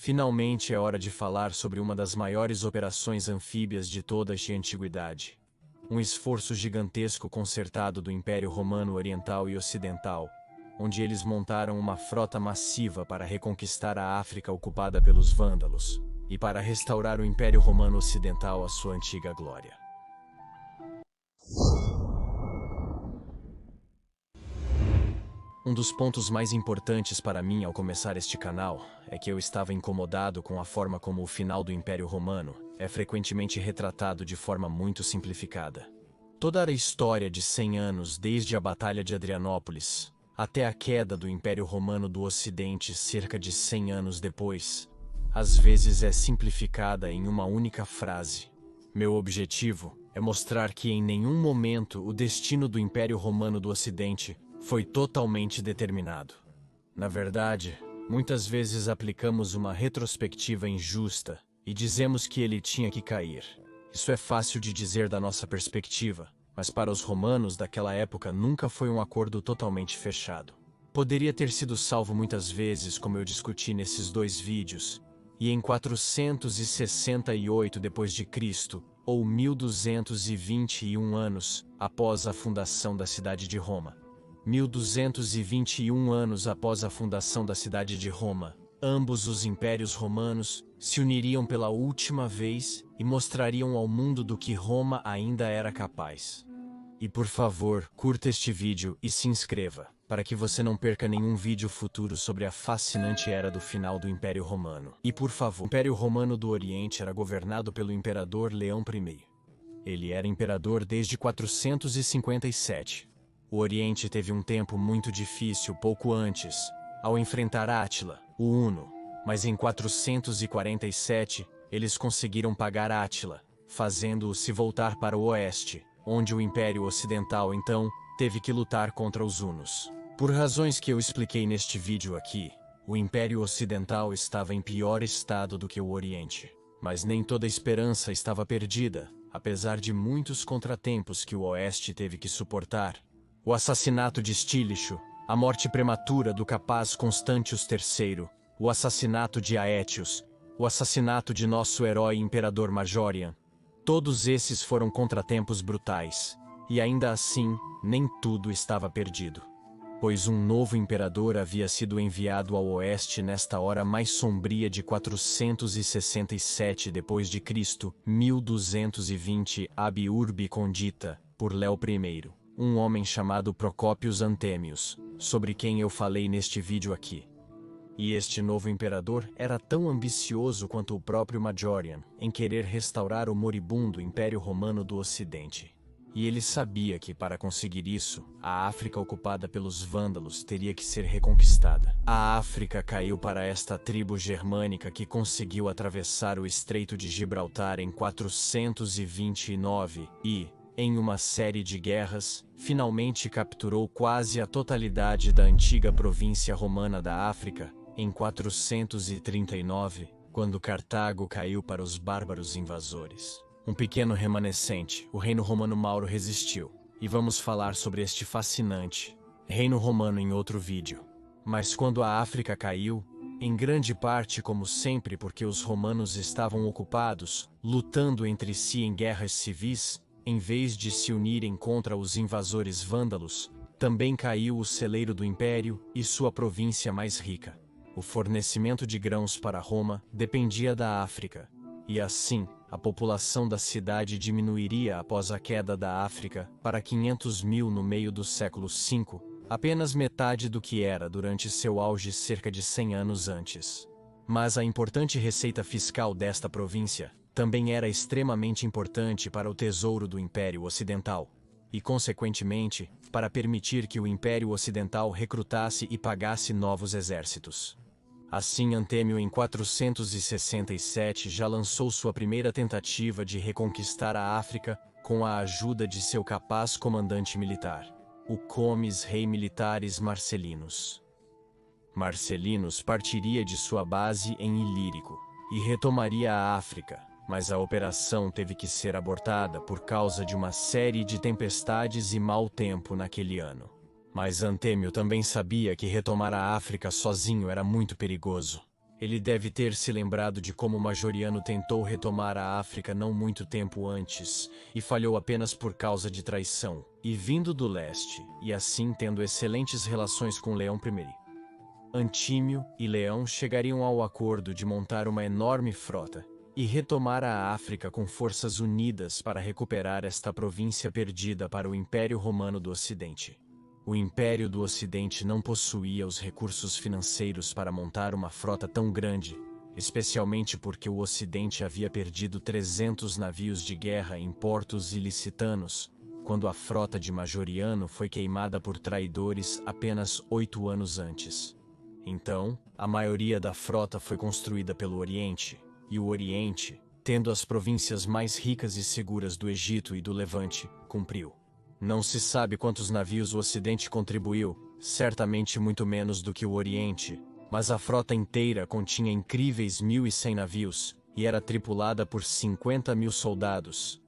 Finalmente é hora de falar sobre uma das maiores operações anfíbias de toda a antiguidade. Um esforço gigantesco concertado do Império Romano Oriental e Ocidental, onde eles montaram uma frota massiva para reconquistar a África ocupada pelos vândalos, e para restaurar o Império Romano Ocidental à sua antiga glória. Um dos pontos mais importantes para mim ao começar este canal é que eu estava incomodado com a forma como o final do Império Romano é frequentemente retratado de forma muito simplificada. Toda a história de 100 anos desde a Batalha de Adrianópolis até a queda do Império Romano do Ocidente cerca de 100 anos depois, às vezes é simplificada em uma única frase. Meu objetivo é mostrar que em nenhum momento o destino do Império Romano do Ocidente foi totalmente determinado. Na verdade, muitas vezes aplicamos uma retrospectiva injusta e dizemos que ele tinha que cair. Isso é fácil de dizer da nossa perspectiva, mas para os romanos daquela época nunca foi um acordo totalmente fechado. Poderia ter sido salvo muitas vezes, como eu discuti nesses dois vídeos, e em 468 d.C., ou 1221 anos após a fundação da cidade de Roma. 1221 anos após a fundação da cidade de Roma, ambos os impérios romanos se uniriam pela última vez e mostrariam ao mundo do que Roma ainda era capaz. E por favor, curta este vídeo e se inscreva, para que você não perca nenhum vídeo futuro sobre a fascinante era do final do Império Romano. E por favor, o Império Romano do Oriente era governado pelo imperador Leão I. Ele era imperador desde 457. O Oriente teve um tempo muito difícil pouco antes, ao enfrentar Átila, o Huno, mas em 447 eles conseguiram pagar Átila, fazendo-o se voltar para o oeste, onde o Império Ocidental então teve que lutar contra os hunos. Por razões que eu expliquei neste vídeo aqui, o Império Ocidental estava em pior estado do que o Oriente. Mas nem toda esperança estava perdida, apesar de muitos contratempos que o oeste teve que suportar. O assassinato de Stílicho, a morte prematura do capaz Constantius III, o assassinato de Aétios, o assassinato de nosso herói imperador Majorian. Todos esses foram contratempos brutais, e ainda assim, nem tudo estava perdido. Pois um novo imperador havia sido enviado ao oeste nesta hora mais sombria de 467 d.C., 1220 ab urbi condita, por Léo I. Um homem chamado Procópios Antémios, sobre quem eu falei neste vídeo aqui. E este novo imperador era tão ambicioso quanto o próprio Majorian em querer restaurar o moribundo Império Romano do Ocidente. E ele sabia que, para conseguir isso, a África ocupada pelos vândalos teria que ser reconquistada. A África caiu para esta tribo germânica que conseguiu atravessar o Estreito de Gibraltar em 429 e, em uma série de guerras, finalmente capturou quase a totalidade da antiga província romana da África, em 439, quando Cartago caiu para os bárbaros invasores. Um pequeno remanescente, o Reino Romano Mauro, resistiu, e vamos falar sobre este fascinante Reino Romano em outro vídeo. Mas quando a África caiu, em grande parte como sempre porque os romanos estavam ocupados, lutando entre si em guerras civis, em vez de se unirem contra os invasores vândalos, também caiu o celeiro do império e sua província mais rica. O fornecimento de grãos para Roma dependia da África, e assim, a população da cidade diminuiria após a queda da África para 500 mil no meio do século V, apenas metade do que era durante seu auge cerca de 100 anos antes. Mas a importante receita fiscal desta província também era extremamente importante para o tesouro do Império Ocidental, e, consequentemente, para permitir que o Império Ocidental recrutasse e pagasse novos exércitos. Assim, Antêmio, em 467, já lançou sua primeira tentativa de reconquistar a África com a ajuda de seu capaz comandante militar, o Comes Rei Militares Marcellinus. Marcellinus partiria de sua base em Ilírico e retomaria a África, mas a operação teve que ser abortada por causa de uma série de tempestades e mau tempo naquele ano. Mas Antêmio também sabia que retomar a África sozinho era muito perigoso. Ele deve ter se lembrado de como Majoriano tentou retomar a África não muito tempo antes, e falhou apenas por causa de traição, e vindo do leste, e assim tendo excelentes relações com Leão I. Antímio e Leão chegariam ao acordo de montar uma enorme frota e retomar a África com forças unidas para recuperar esta província perdida para o Império Romano do Ocidente. O Império do Ocidente não possuía os recursos financeiros para montar uma frota tão grande, especialmente porque o Ocidente havia perdido 300 navios de guerra em portos ilicitanos, quando a frota de Majoriano foi queimada por traidores apenas 8 anos antes. Então, a maioria da frota foi construída pelo Oriente, e o Oriente, tendo as províncias mais ricas e seguras do Egito e do Levante, cumpriu. Não se sabe quantos navios o Ocidente contribuiu, certamente muito menos do que o Oriente, mas a frota inteira continha incríveis 1.100 navios, e era tripulada por 50.000 soldados.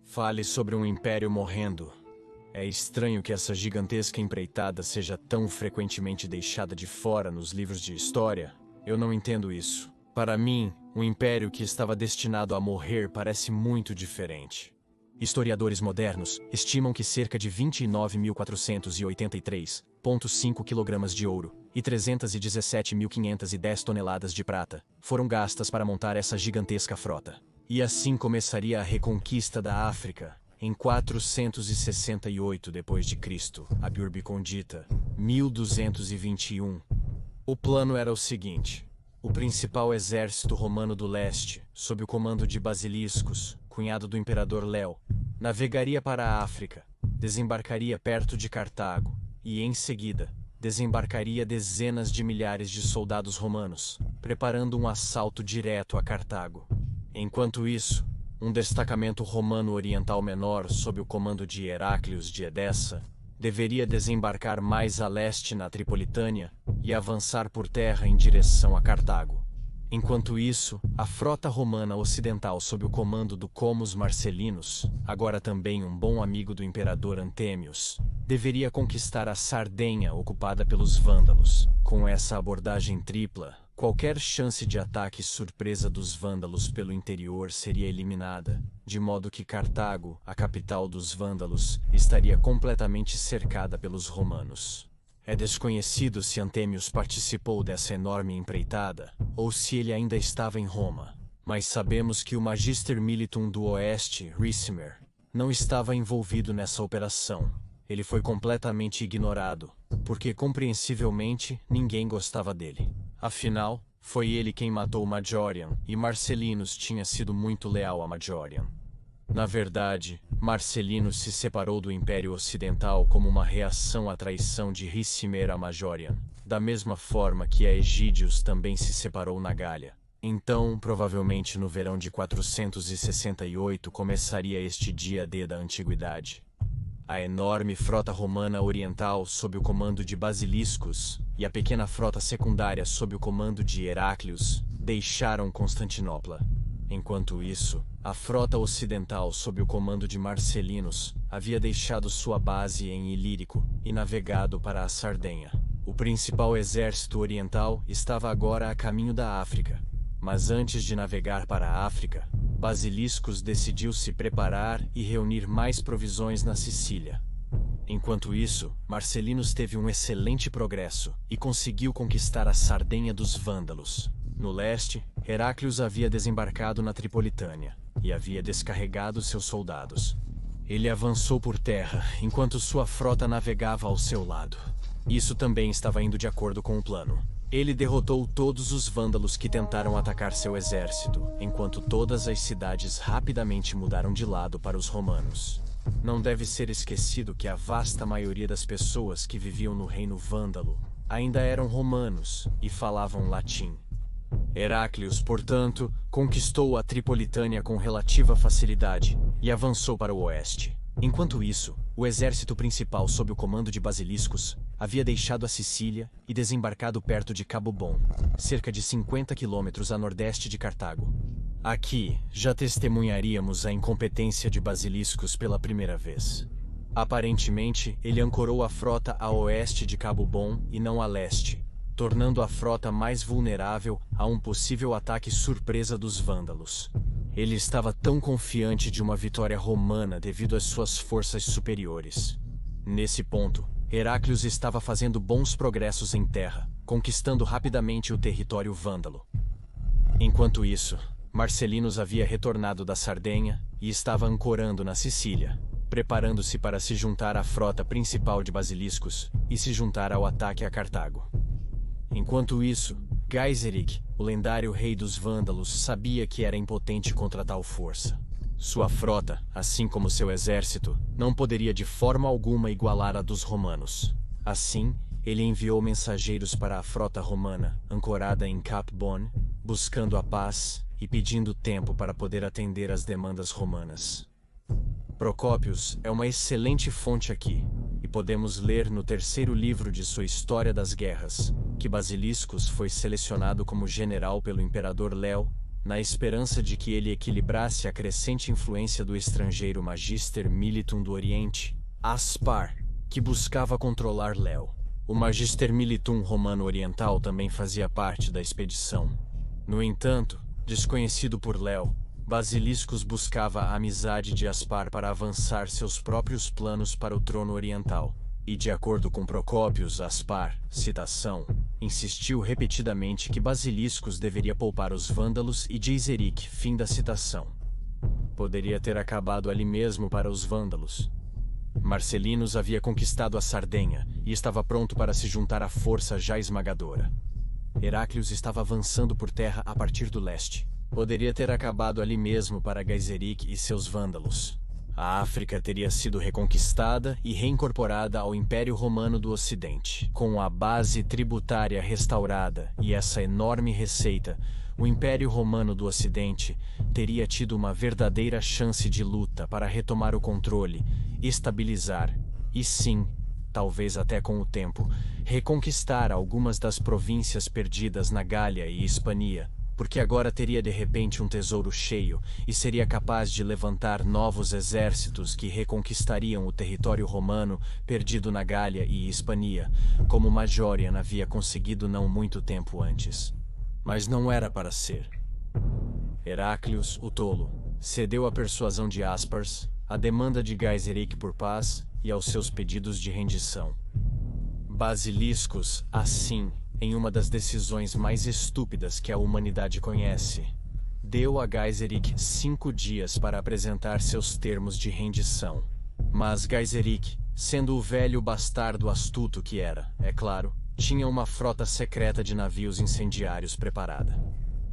Fale sobre um império morrendo. É estranho que essa gigantesca empreitada seja tão frequentemente deixada de fora nos livros de história. Eu não entendo isso. Para mim, um império que estava destinado a morrer parece muito diferente. Historiadores modernos estimam que cerca de 29.483,5 kg de ouro e 317.510 toneladas de prata foram gastas para montar essa gigantesca frota. E assim começaria a reconquista da África, em 468 d.C., Abiurbe Condita, 1221. O plano era o seguinte: o principal exército romano do leste, sob o comando de Basiliscos, cunhado do imperador Léo, navegaria para a África, desembarcaria perto de Cartago e, em seguida, desembarcaria dezenas de milhares de soldados romanos, preparando um assalto direto a Cartago. Enquanto isso, um destacamento romano oriental menor, sob o comando de Heráclios de Edessa, deveria desembarcar mais a leste na Tripolitânia e avançar por terra em direção a Cartago. Enquanto isso, a frota romana ocidental sob o comando do Comus Marcellinus, agora também um bom amigo do imperador Anthemius, deveria conquistar a Sardenha ocupada pelos vândalos. Com essa abordagem tripla, qualquer chance de ataque surpresa dos vândalos pelo interior seria eliminada, de modo que Cartago, a capital dos vândalos, estaria completamente cercada pelos romanos. É desconhecido se Anthemius participou dessa enorme empreitada, ou se ele ainda estava em Roma. Mas sabemos que o Magister Militum do Oeste, Ricimer, não estava envolvido nessa operação. Ele foi completamente ignorado, porque compreensivelmente ninguém gostava dele. Afinal, foi ele quem matou Majorian, e Marcellinus tinha sido muito leal a Majorian. Na verdade, Marcellinus se separou do Império Ocidental como uma reação à traição de Ricimer a Majorian, da mesma forma que Aegídius também se separou na Gália. Então, provavelmente no verão de 468 começaria este dia D da Antiguidade. A enorme frota romana oriental sob o comando de Basiliscos e a pequena frota secundária sob o comando de Heráclios deixaram Constantinopla. Enquanto isso, a frota ocidental sob o comando de Marcellinus havia deixado sua base em Ilírico e navegado para a Sardenha. O principal exército oriental estava agora a caminho da África, mas antes de navegar para a África, Basiliscos decidiu se preparar e reunir mais provisões na Sicília. Enquanto isso, Marcellinus teve um excelente progresso e conseguiu conquistar a Sardenha dos Vândalos. No leste, Heráclios havia desembarcado na Tripolitânia e havia descarregado seus soldados. Ele avançou por terra enquanto sua frota navegava ao seu lado. Isso também estava indo de acordo com o plano. Ele derrotou todos os vândalos que tentaram atacar seu exército, enquanto todas as cidades rapidamente mudaram de lado para os romanos. Não deve ser esquecido que a vasta maioria das pessoas que viviam no reino vândalo ainda eram romanos e falavam latim. Heráclios, portanto, conquistou a Tripolitânia com relativa facilidade e avançou para o oeste. Enquanto isso, o exército principal sob o comando de Basiliscos havia deixado a Sicília e desembarcado perto de Cabo Bom, cerca de 50 quilômetros a nordeste de Cartago. Aqui, já testemunharíamos a incompetência de Basiliscos pela primeira vez. Aparentemente, ele ancorou a frota a oeste de Cabo Bom e não a leste. tornando a frota mais vulnerável a um possível ataque surpresa dos vândalos. Ele estava tão confiante de uma vitória romana devido às suas forças superiores. Nesse ponto, Heráclius estava fazendo bons progressos em terra, conquistando rapidamente o território vândalo. Enquanto isso, Marcellinus havia retornado da Sardenha e estava ancorando na Sicília, preparando-se para se juntar à frota principal de basiliscos e se juntar ao ataque a Cartago. Enquanto isso, Gaiseric, o lendário rei dos vândalos, sabia que era impotente contra tal força. Sua frota, assim como seu exército, não poderia de forma alguma igualar a dos romanos. Assim, ele enviou mensageiros para a frota romana, ancorada em Cap Bon, buscando a paz e pedindo tempo para poder atender às demandas romanas. Procópios é uma excelente fonte aqui, e podemos ler no terceiro livro de sua História das Guerras, que Basiliscos foi selecionado como general pelo imperador Léo, na esperança de que ele equilibrasse a crescente influência do estrangeiro Magister Militum do Oriente, Aspar, que buscava controlar Léo. O Magister Militum romano oriental também fazia parte da expedição. No entanto, desconhecido por Léo, Basiliscos buscava a amizade de Aspar para avançar seus próprios planos para o trono oriental. E de acordo com Procópios, Aspar, citação, insistiu repetidamente que Basiliscos deveria poupar os vândalos e Geiseric, fim da citação. Poderia ter acabado ali mesmo para os vândalos. Marcellinus havia conquistado a Sardenha e estava pronto para se juntar à força já esmagadora. Heráclius estava avançando por terra a partir do leste. Poderia ter acabado ali mesmo para Gaiseric e seus vândalos. A África teria sido reconquistada e reincorporada ao Império Romano do Ocidente. Com a base tributária restaurada e essa enorme receita, o Império Romano do Ocidente teria tido uma verdadeira chance de luta para retomar o controle, estabilizar e, sim, talvez até com o tempo, reconquistar algumas das províncias perdidas na Gália e Hispania, porque agora teria de repente um tesouro cheio e seria capaz de levantar novos exércitos que reconquistariam o território romano perdido na Gália e Hispania, como Majorian havia conseguido não muito tempo antes. Mas não era para ser. Heráclius, o tolo, cedeu à persuasão de Aspars, à demanda de Gaiseric por paz e aos seus pedidos de rendição. Basiliscos, assim, em uma das decisões mais estúpidas que a humanidade conhece, deu a Gaiseric 5 dias para apresentar seus termos de rendição. Mas Gaiseric, sendo o velho bastardo astuto que era, é claro, tinha uma frota secreta de navios incendiários preparada.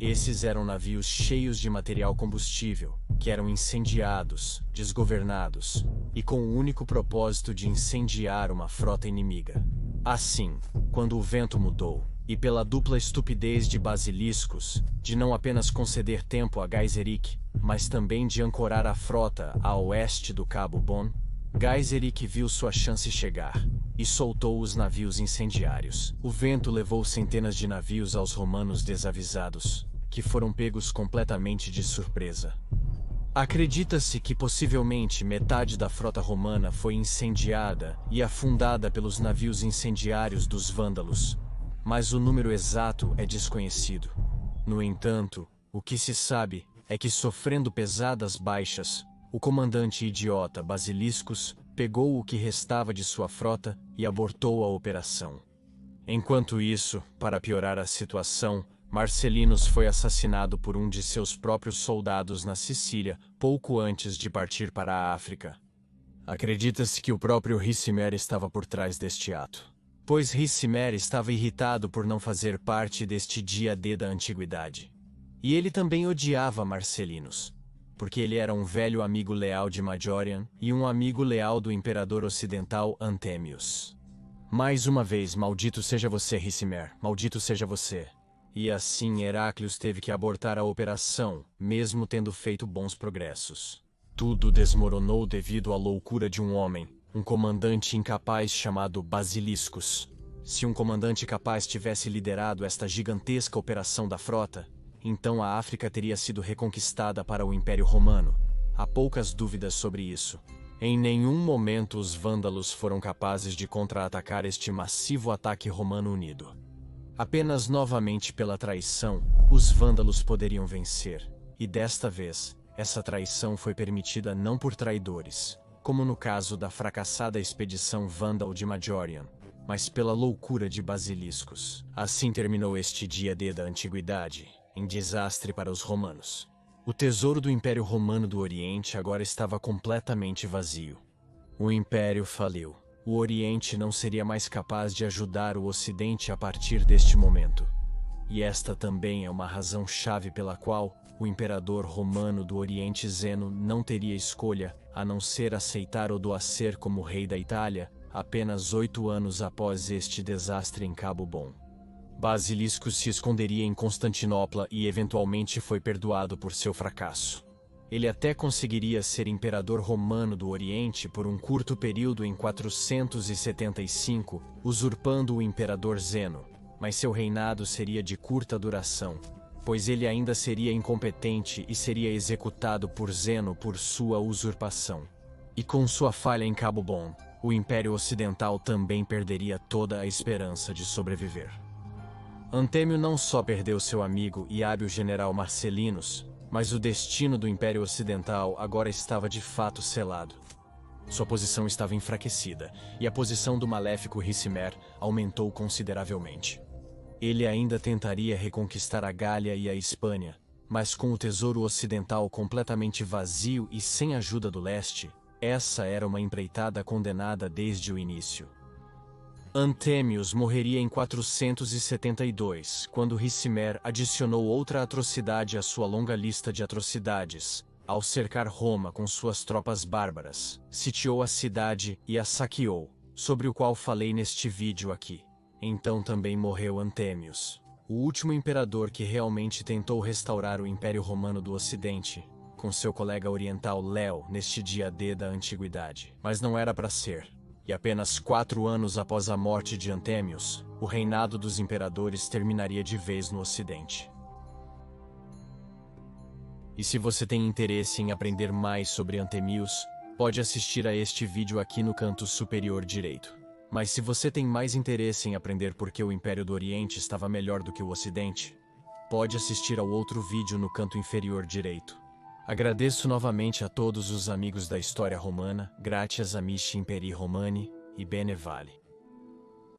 Esses eram navios cheios de material combustível, que eram incendiados, desgovernados, e com o único propósito de incendiar uma frota inimiga. Assim, quando o vento mudou, e pela dupla estupidez de Basiliscos, de não apenas conceder tempo a Gaiseric, mas também de ancorar a frota a oeste do Cabo Bon, Gaiseric viu sua chance chegar, e soltou os navios incendiários. O vento levou centenas de navios aos romanos desavisados, que foram pegos completamente de surpresa. Acredita-se que possivelmente metade da frota romana foi incendiada e afundada pelos navios incendiários dos vândalos, mas o número exato é desconhecido. No entanto, o que se sabe é que, sofrendo pesadas baixas, o comandante idiota Basiliscos pegou o que restava de sua frota e abortou a operação. Enquanto isso, para piorar a situação, Marcellinus foi assassinado por um de seus próprios soldados na Sicília pouco antes de partir para a África. Acredita-se que o próprio Ricimer estava por trás deste ato, pois Ricimer estava irritado por não fazer parte deste dia D da antiguidade. E ele também odiava Marcellinus, porque ele era um velho amigo leal de Majorian e um amigo leal do imperador ocidental Anthemius. Mais uma vez, maldito seja você, Ricimer, maldito seja você. E assim Heráclius teve que abortar a operação, mesmo tendo feito bons progressos. Tudo desmoronou devido à loucura de um homem, um comandante incapaz chamado Basiliscos. Se um comandante capaz tivesse liderado esta gigantesca operação da frota, então a África teria sido reconquistada para o Império Romano. Há poucas dúvidas sobre isso. Em nenhum momento os vândalos foram capazes de contra-atacar este massivo ataque romano unido. Apenas novamente pela traição, os vândalos poderiam vencer, e desta vez, essa traição foi permitida não por traidores, como no caso da fracassada expedição vândal de Majorian, mas pela loucura de basiliscos. Assim terminou este dia D da Antiguidade, em desastre para os romanos. O tesouro do Império Romano do Oriente agora estava completamente vazio. O Império faliu. O Oriente não seria mais capaz de ajudar o Ocidente a partir deste momento. E esta também é uma razão-chave pela qual o Imperador Romano do Oriente Zeno não teria escolha a não ser aceitar Odoacer como rei da Itália, apenas 8 anos após este desastre em Cabo Bom. Basilisco se esconderia em Constantinopla e eventualmente foi perdoado por seu fracasso. Ele até conseguiria ser imperador romano do Oriente por um curto período em 475, usurpando o imperador Zeno, mas seu reinado seria de curta duração, pois ele ainda seria incompetente e seria executado por Zeno por sua usurpação. E com sua falha em Cabo Bom, o Império Ocidental também perderia toda a esperança de sobreviver. Antêmio não só perdeu seu amigo e hábil general Marcellinus, mas o destino do Império Ocidental agora estava de fato selado. Sua posição estava enfraquecida, e a posição do maléfico Ricimer aumentou consideravelmente. Ele ainda tentaria reconquistar a Gália e a Hispânia, mas com o tesouro ocidental completamente vazio e sem ajuda do leste, essa era uma empreitada condenada desde o início. Anthemius morreria em 472, quando Ricimer adicionou outra atrocidade à sua longa lista de atrocidades. Ao cercar Roma com suas tropas bárbaras, sitiou a cidade e a saqueou, sobre o qual falei neste vídeo aqui. Então também morreu Anthemius, o último imperador que realmente tentou restaurar o Império Romano do Ocidente, com seu colega oriental Léo neste dia D da Antiguidade. Mas não era para ser. E apenas 4 anos após a morte de Anthemius, o reinado dos imperadores terminaria de vez no Ocidente. E se você tem interesse em aprender mais sobre Anthemius, pode assistir a este vídeo aqui no canto superior direito. Mas se você tem mais interesse em aprender por que o Império do Oriente estava melhor do que o Ocidente, pode assistir ao outro vídeo no canto inferior direito. Agradeço novamente a todos os amigos da história romana, gratias amici imperi Romani, e bene vale.